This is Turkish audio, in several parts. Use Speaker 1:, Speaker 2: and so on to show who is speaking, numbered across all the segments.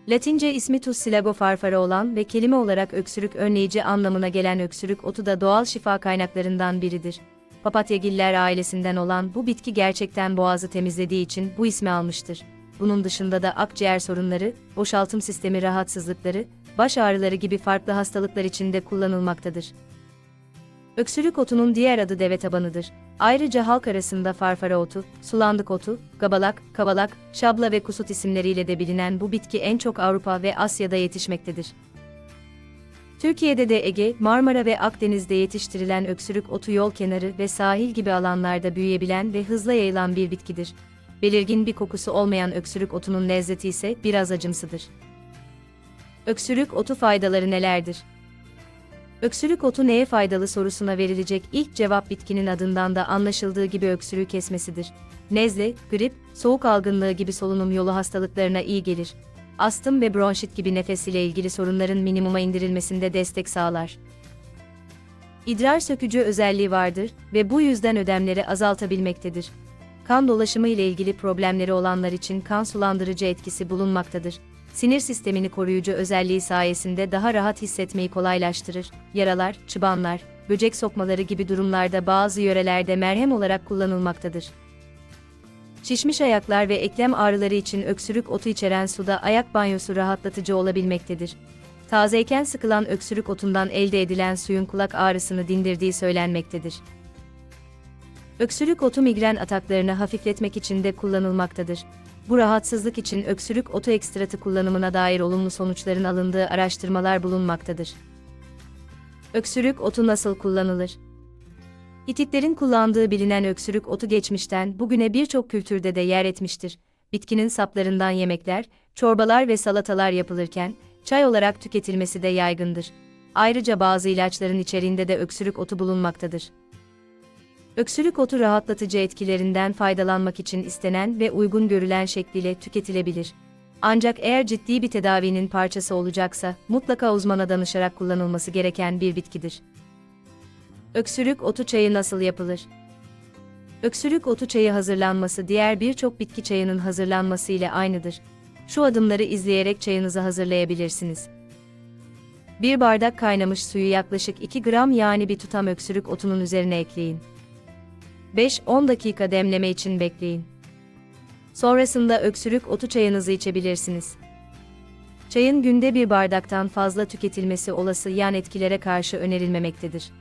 Speaker 1: Latince ismi Tussilabo farfara olan ve kelime olarak öksürük önleyici anlamına gelen öksürük otu da doğal şifa kaynaklarından biridir. Papatyagiller ailesinden olan bu bitki gerçekten boğazı temizlediği için bu ismi almıştır. Bunun dışında da akciğer sorunları, boşaltım sistemi rahatsızlıkları, baş ağrıları gibi farklı hastalıklar için de kullanılmaktadır. Öksürük otunun diğer adı deve tabanıdır. Ayrıca halk arasında farfara otu, sulandık otu, gabalak, kavalak, şabla ve kusut isimleriyle de bilinen bu bitki en çok Avrupa ve Asya'da yetişmektedir. Türkiye'de de Ege, Marmara ve Akdeniz'de yetiştirilen öksürük otu yol kenarı ve sahil gibi alanlarda büyüyebilen ve hızla yayılan bir bitkidir. Belirgin bir kokusu olmayan öksürük otunun lezzeti ise biraz acımsıdır. Öksürük otu faydaları nelerdir? Öksürük otu neye faydalı sorusuna verilecek ilk cevap bitkinin adından da anlaşıldığı gibi öksürüğü kesmesidir. Nezle, grip, soğuk algınlığı gibi solunum yolu hastalıklarına iyi gelir. Astım ve bronşit gibi nefes ile ilgili sorunların minimuma indirilmesinde destek sağlar. İdrar sökücü özelliği vardır ve bu yüzden ödemleri azaltabilmektedir. Kan dolaşımı ile ilgili problemleri olanlar için kan sulandırıcı etkisi bulunmaktadır. Sinir sistemini koruyucu özelliği sayesinde daha rahat hissetmeyi kolaylaştırır. Yaralar, çıbanlar, böcek sokmaları gibi durumlarda bazı yörelerde merhem olarak kullanılmaktadır. Şişmiş ayaklar ve eklem ağrıları için öksürük otu içeren suda ayak banyosu rahatlatıcı olabilmektedir. Tazeyken sıkılan öksürük otundan elde edilen suyun kulak ağrısını dindirdiği söylenmektedir. Öksürük otu migren ataklarını hafifletmek için de kullanılmaktadır. Bu rahatsızlık için öksürük otu ekstratı kullanımına dair olumlu sonuçların alındığı araştırmalar bulunmaktadır. Öksürük otu nasıl kullanılır? Hititlerin kullandığı bilinen öksürük otu geçmişten bugüne birçok kültürde de yer etmiştir. Bitkinin saplarından yemekler, çorbalar ve salatalar yapılırken, çay olarak tüketilmesi de yaygındır. Ayrıca bazı ilaçların içeriğinde de öksürük otu bulunmaktadır. Öksürük otu rahatlatıcı etkilerinden faydalanmak için istenen ve uygun görülen şekliyle tüketilebilir. Ancak eğer ciddi bir tedavinin parçası olacaksa, mutlaka uzmana danışarak kullanılması gereken bir bitkidir. Öksürük otu çayı nasıl yapılır? Öksürük otu çayı hazırlanması diğer birçok bitki çayının hazırlanması ile aynıdır. Şu adımları izleyerek çayınızı hazırlayabilirsiniz. 1 bardak kaynamış suyu yaklaşık 2 gram yani bir tutam öksürük otunun üzerine ekleyin. 5-10 dakika demleme için bekleyin. Sonrasında öksürük otu çayınızı içebilirsiniz. Çayın günde 1 bardaktan fazla tüketilmesi olası yan etkilere karşı önerilmemektedir.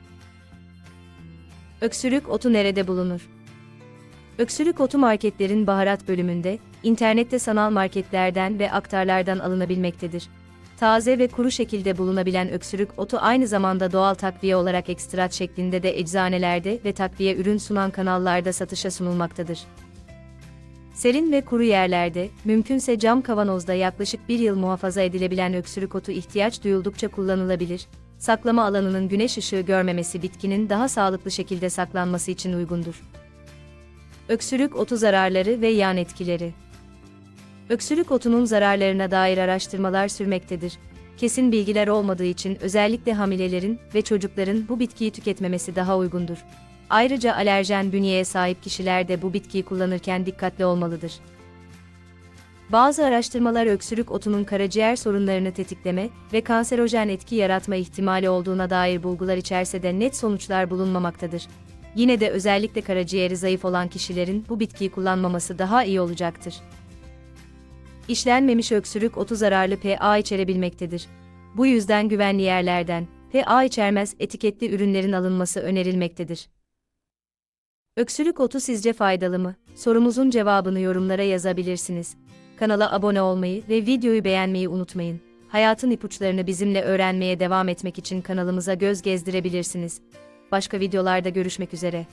Speaker 1: Öksürük otu nerede bulunur? Öksürük otu marketlerin baharat bölümünde, internette sanal marketlerden ve aktarlardan alınabilmektedir. Taze ve kuru şekilde bulunabilen öksürük otu aynı zamanda doğal takviye olarak ekstrat şeklinde de eczanelerde ve takviye ürün sunan kanallarda satışa sunulmaktadır. Serin ve kuru yerlerde, mümkünse cam kavanozda yaklaşık 1 yıl muhafaza edilebilen öksürük otu ihtiyaç duyuldukça kullanılabilir. Saklama alanının güneş ışığı görmemesi bitkinin daha sağlıklı şekilde saklanması için uygundur. Öksürük otu zararları ve yan etkileri. Öksürük otunun zararlarına dair araştırmalar sürmektedir. Kesin bilgiler olmadığı için özellikle hamilelerin ve çocukların bu bitkiyi tüketmemesi daha uygundur. Ayrıca alerjen bünyeye sahip kişiler de bu bitkiyi kullanırken dikkatli olmalıdır. Bazı araştırmalar öksürük otunun karaciğer sorunlarını tetikleme ve kanserojen etki yaratma ihtimali olduğuna dair bulgular içerse de net sonuçlar bulunmamaktadır. Yine de özellikle karaciğeri zayıf olan kişilerin bu bitkiyi kullanmaması daha iyi olacaktır. İşlenmemiş öksürük otu zararlı PA içerebilmektedir. Bu yüzden güvenli yerlerden, PA içermez etiketli ürünlerin alınması önerilmektedir. Öksürük otu sizce faydalı mı? Sorumuzun cevabını yorumlara yazabilirsiniz. Kanala abone olmayı ve videoyu beğenmeyi unutmayın. Hayatın ipuçlarını bizimle öğrenmeye devam etmek için kanalımıza göz gezdirebilirsiniz. Başka videolarda görüşmek üzere.